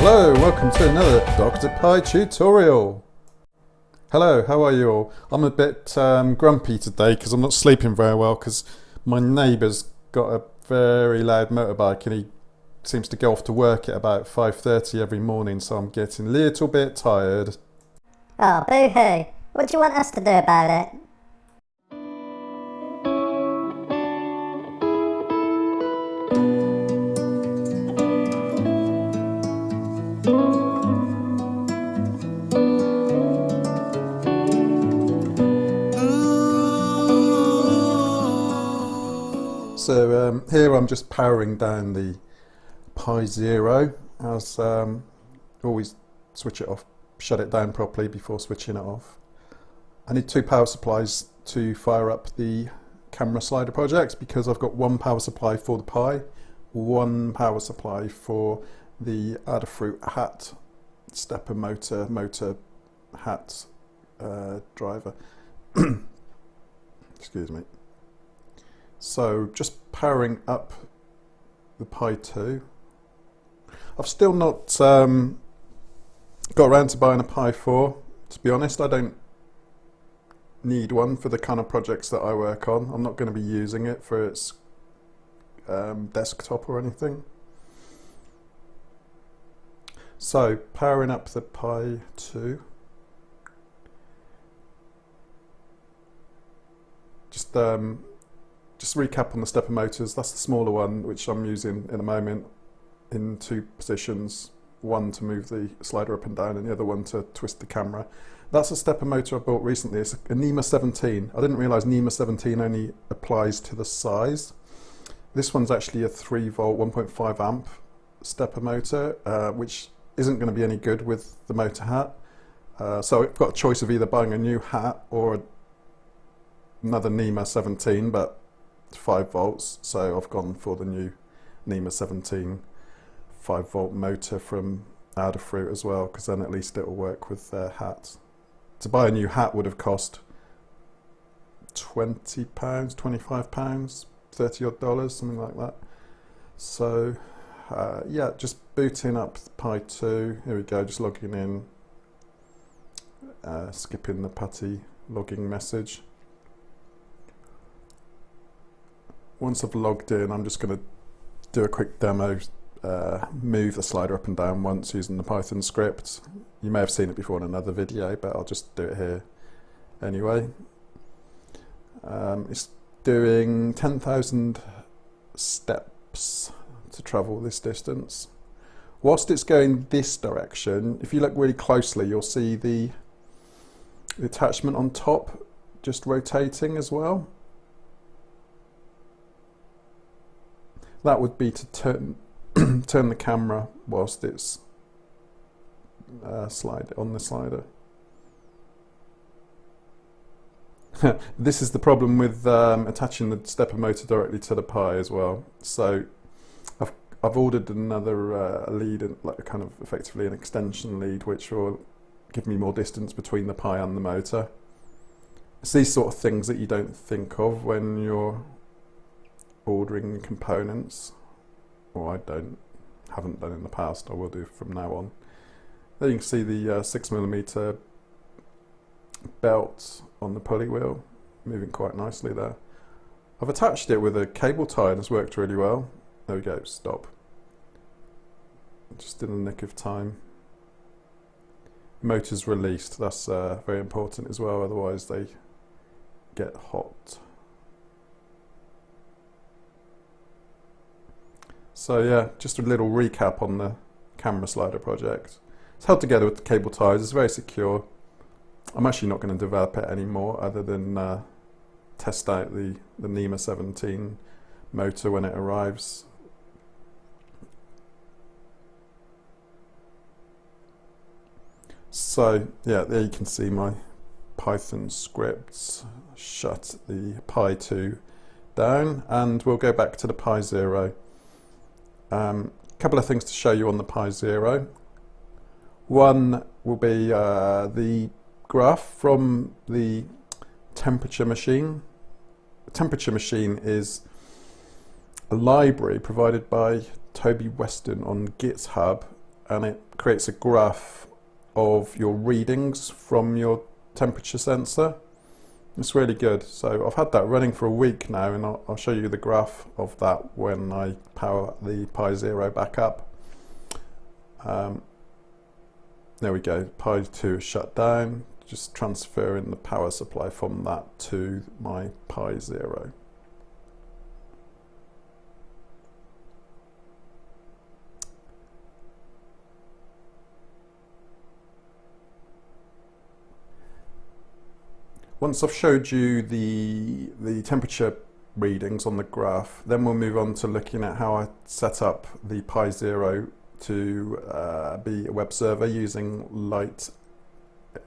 Hello, welcome to another Dr. Pi tutorial. Hello, how are you all? I'm a bit grumpy today because I'm not sleeping very well because my neighbour's got a very loud motorbike and he seems to go off to work at about 5:30 every morning, so I'm getting a little bit tired. Oh, boo-hoo. What do you want us to do about it? So here I'm just powering down the Pi Zero. As always, switch it off, shut it down properly before switching it off. I need two power supplies to fire up the camera slider project because I've got one power supply for the Pi, one power supply for the Adafruit hat stepper motor hat driver. Excuse me. So just powering up the Pi 2. I've still not got around to buying a Pi 4. To be honest, I don't need one for the kind of projects that I work on. I'm not going to be using it for its desktop or anything. So powering up the Pi 2. Just recap on the stepper motors. That's the smaller one, which I'm using in a moment in two positions. One to move the slider up and down and the other one to twist the camera. That's a stepper motor I bought recently. It's a NEMA 17. I didn't realise NEMA 17 only applies to the size. This one's actually a 3 volt 1.5 amp stepper motor, which isn't going to be any good with the motor hat. So I've got a choice of either buying a new hat or another NEMA 17, but 5 volts, so I've gone for the new NEMA 17 5 volt motor from Adafruit as well, because then at least it will work with their hat. To buy a new hat would have cost £20, £25, $30 odd, something like that. So yeah, just booting up the Pi 2. Here we go, just logging in, skipping the PuTTY logging message. Once I've logged in, I'm just going to do a quick demo, move the slider up and down once using the Python script. You may have seen it before in another video, but I'll just do it here anyway. It's doing 10,000 steps to travel this distance. Whilst it's going this direction, if you look really closely, you'll see the attachment on top just rotating as well. That would be to turn the camera whilst it's on the slider. This is the problem with attaching the stepper motor directly to the Pi as well. So I've ordered another lead, like kind of effectively an extension lead, which will give me more distance between the Pi and the motor. It's these sort of things that you don't think of when you're ordering components, or haven't done in the past. I will do from now on. There you can see the 6mm belt on the pulley wheel, moving quite nicely there. I've attached it with a cable tie and it's worked really well. There we go, stop. Just in the nick of time. Motor's released, that's very important as well, otherwise they get hot. So yeah, just a little recap on the camera slider project. It's held together with the cable ties, it's very secure. I'm actually not going to develop it anymore other than test out the NEMA 17 motor when it arrives. So yeah, there you can see my Python scripts. Shut the Pi 2 down and we'll go back to the Pi Zero. Couple of things to show you on the Pi Zero. One will be the graph from the temperature machine. The temperature machine is a library provided by Toby Weston on GitHub and it creates a graph of your readings from your temperature sensor. It's really good. So I've had that running for a week now, and I'll show you the graph of that when I power the Pi Zero back up. There we go, Pi 2 is shut down. Just transferring the power supply from that to my Pi Zero. Once I've showed you the temperature readings on the graph, then we'll move on to looking at how I set up the Pi Zero to be a web server using Lights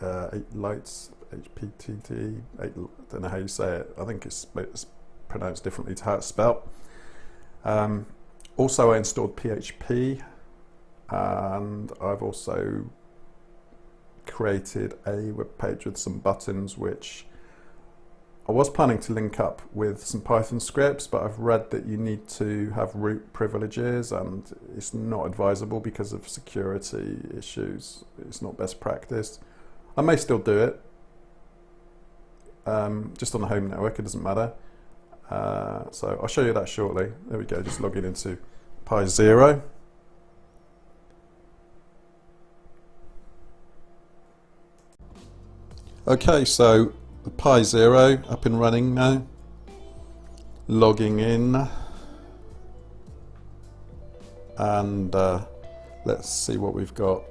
HPTT. I don't know how you say it. I think it's pronounced differently to how it's spelled. Also, I installed PHP, and I've also created a web page with some buttons which I was planning to link up with some Python scripts, but I've read that you need to have root privileges and it's not advisable because of security issues. It's not best practice. I may still do it, just on the home network, it doesn't matter. So I'll show you that shortly. There we go, just logging into Pi Zero. Okay, so the Pi Zero up and running now. Logging in, and let's see what we've got.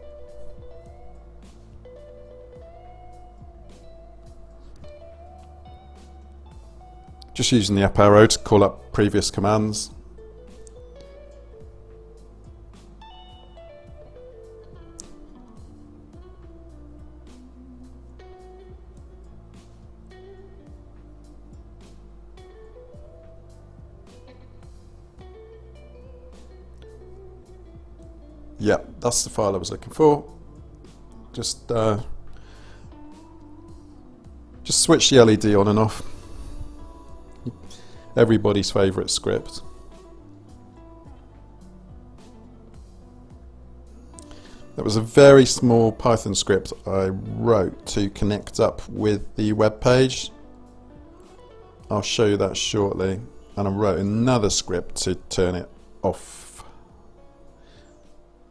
Just using the up arrow to call up previous commands. Yeah, that's the file I was looking for. Just switch the LED on and off. Everybody's favourite script. That was a very small Python script I wrote to connect up with the web page. I'll show you that shortly. And I wrote another script to turn it off.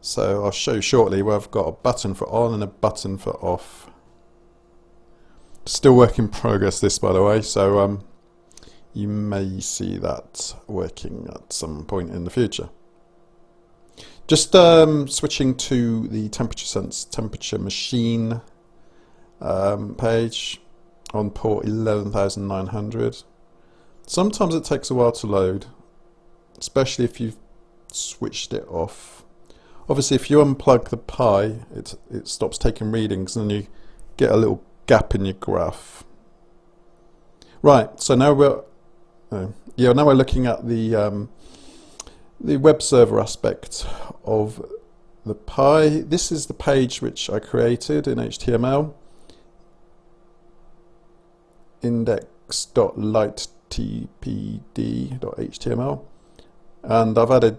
So I'll show you shortly where I've got a button for on and a button for off. Still work in progress this, by the way, so you may see that working at some point in the future. Just switching to the temperature machine page on port 11,900. Sometimes it takes a while to load, especially if you've switched it off. Obviously, if you unplug the Pi, it stops taking readings, and you get a little gap in your graph. Right. So now we're looking at the web server aspect of the Pi. This is the page which I created in HTML. index.lighttp.html, and I've added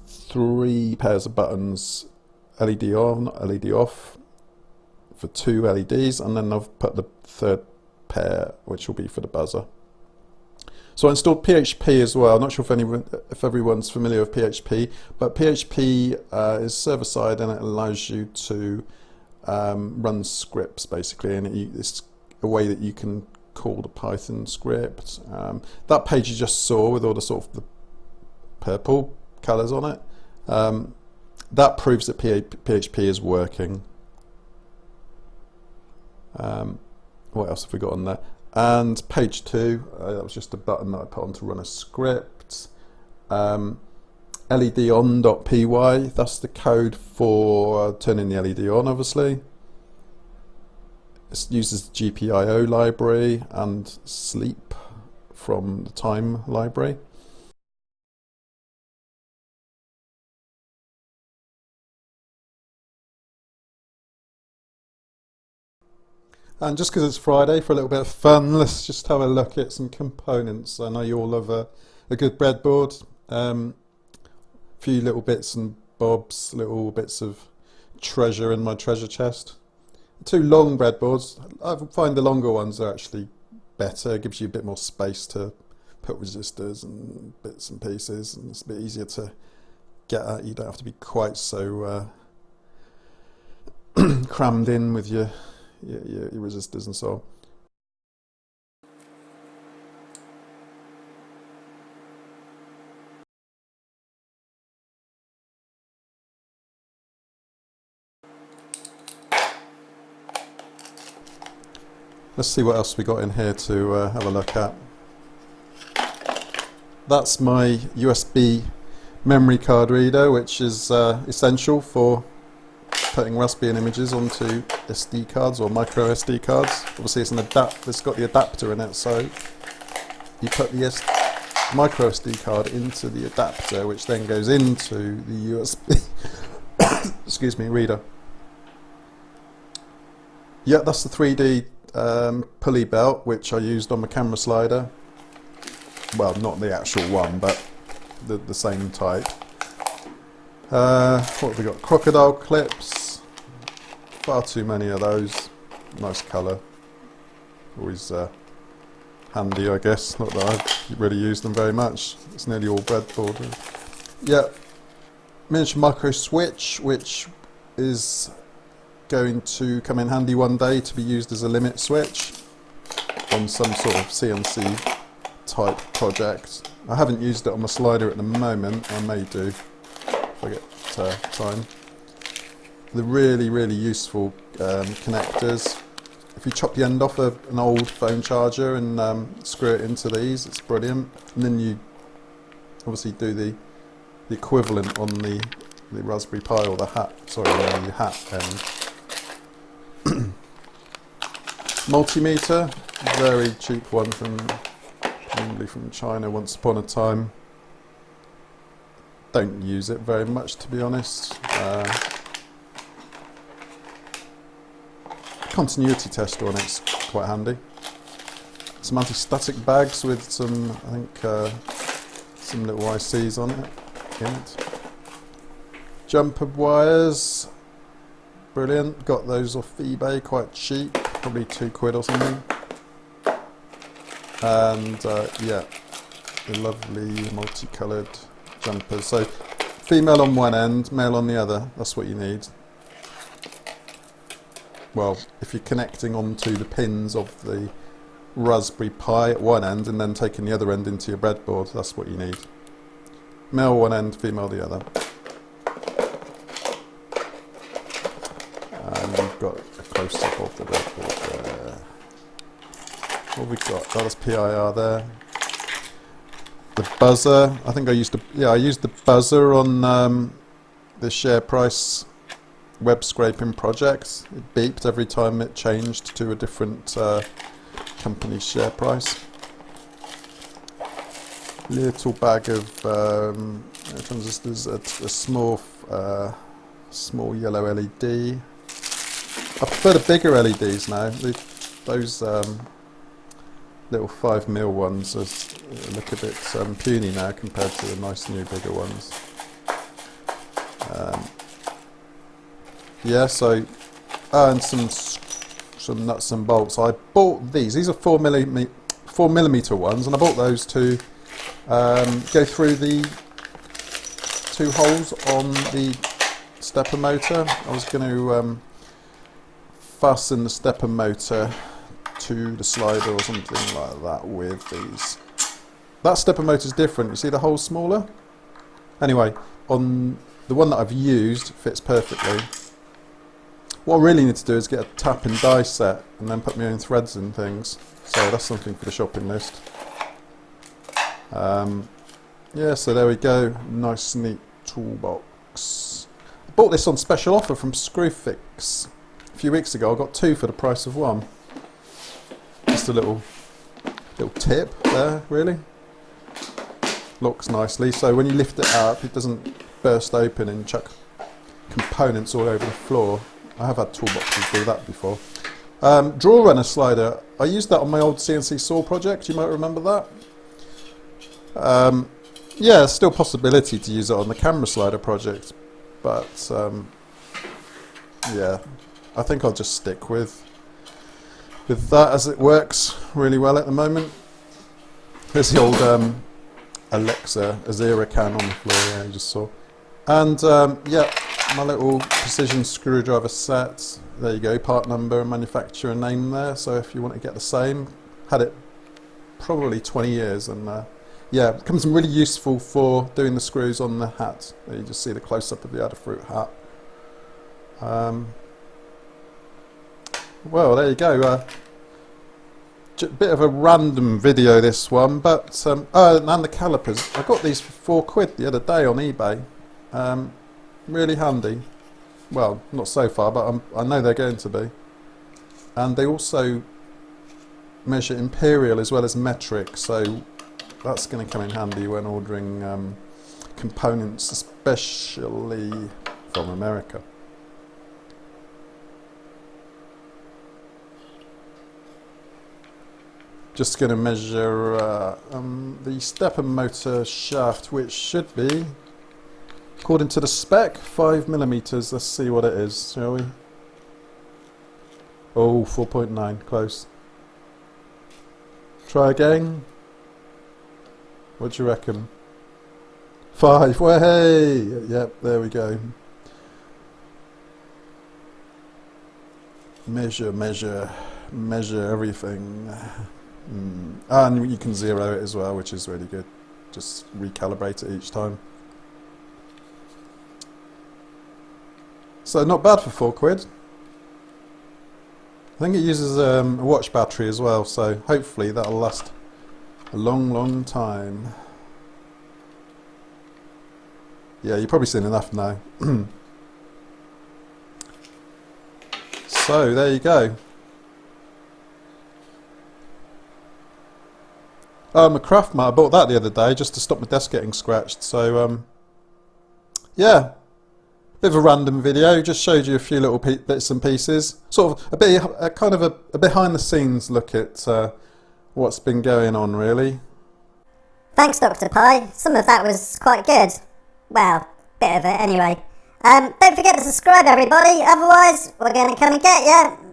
3 pairs of buttons, LED on, LED off, for 2 LEDs, and then I've put the 3rd pair, which will be for the buzzer. So I installed PHP as well. I'm not sure if everyone's familiar with PHP, but PHP is server-side, and it allows you to run scripts basically, and it's a way that you can call the Python script. That page you just saw with all the sort of the purple colors on it, that proves that PHP is working. What else have we got on there? And page 2, that was just a button that I put on to run a script. ledon.py, that's the code for turning the LED on, obviously. It uses the GPIO library and sleep from the time library. And just because it's Friday, for a little bit of fun, let's just have a look at some components. I know you all love a good breadboard. Few little bits and bobs, little bits of treasure in my treasure chest. 2 long breadboards. I find the longer ones are actually better. It gives you a bit more space to put resistors and bits and pieces, and it's a bit easier to get at. You don't have to be quite so crammed in with your resistors and so on. Let's see what else we got in here to have a look at. That's my USB memory card reader, which is essential for putting Raspbian images onto SD cards or micro SD cards. Obviously it's got the adapter in it, so you put the micro SD card into the adapter, which then goes into the USB excuse me, reader. Yeah, that's the 3D pulley belt, which I used on my camera slider. Well, not the actual one, but the same type. What have we got? Crocodile clips. Far too many of those. Nice colour. Always handy, I guess. Not that I've really used them very much. It's nearly all breadboard. Yeah. Miniature micro switch, which is going to come in handy one day to be used as a limit switch on some sort of CNC type project. I haven't used it on my slider at the moment. I may do if I get time. The really useful connectors. If you chop the end off an old phone charger and screw it into these, it's brilliant. And then you obviously do the equivalent on the Raspberry Pi or the hat end. Multimeter, very cheap one probably from China once upon a time. Don't use it very much, to be honest. Continuity tester on it's quite handy. Some anti-static bags with some, I think, some little ICs on it. In it. Jumper wires, brilliant. Got those off eBay, quite cheap, probably £2 or something. And yeah, the lovely multicoloured jumpers. So female on one end, male on the other. That's what you need. Well, if you're connecting onto the pins of the Raspberry Pi at one end and then taking the other end into your breadboard, that's what you need. Male one end, female the other. And we've got a close-up of the breadboard there. What have we got? Oh, that's PIR there. The buzzer. I think I used the buzzer on the share price web scraping project. It beeped every time it changed to a different company's share price. Little bag of transistors, a small yellow LED. I prefer the bigger LEDs now. Those little 5mm ones look a bit puny now compared to the nice new bigger ones. Yeah, so and some nuts and bolts. I bought these. These are 4mm ones, and I bought those to go through the 2 holes on the stepper motor. I was going to fasten the stepper motor to the slider or something like that with these. That stepper motor is different. You see the hole's smaller? Anyway, on the one that I've used, fits perfectly. What I really need to do is get a tap and die set and then put my own threads and things. So that's something for the shopping list. Yeah, so there we go. Nice neat toolbox. I bought this on special offer from Screwfix a few weeks ago. I got 2 for the price of 1. Just a little tip there, really. Locks nicely, so when you lift it up, it doesn't burst open and chuck components all over the floor. I have had toolboxes do that before. Draw runner slider. I used that on my old CNC saw project. You might remember that. Yeah, still possibility to use it on the camera slider project, but yeah, I think I'll just stick with that as it works really well at the moment. There's the old Alexa Azera can on the floor, yeah, you just saw. And yeah, my little precision screwdriver set. There you go, part number and manufacturer name there. So if you want to get the same, had it probably 20 years, and yeah, it becomes really useful for doing the screws on the hat. There you just see the close-up of the Adafruit hat. Well, there you go. Bit of a random video this one, but oh, and the calipers. I got these for £4 the other day on eBay. Really handy. Well, not so far, but I know they're going to be. And they also measure imperial as well as metric, so that's going to come in handy when ordering components, especially from America. Just going to measure the stepper motor shaft, which should be, according to the spec, 5mm. Let's see what it is, shall we? Oh, 4.9, close. Try again. What do you reckon? 5, well, hey! Yep, there we go. Measure, measure, measure everything. And you can zero it as well, which is really good. Just recalibrate it each time. So not bad for £4. I think it uses a watch battery as well, so hopefully that'll last a long, long time. Yeah, you've probably seen enough now. So there you go. A craft mat, I bought that the other day just to stop my desk getting scratched. So yeah, bit of a random video, just showed you a few little bits and pieces. Sort of a behind the scenes look at what's been going on, really. Thanks, Dr. Pie. Some of that was quite good. Well, bit of it anyway. Don't forget to subscribe, everybody, otherwise we're going to come and get you.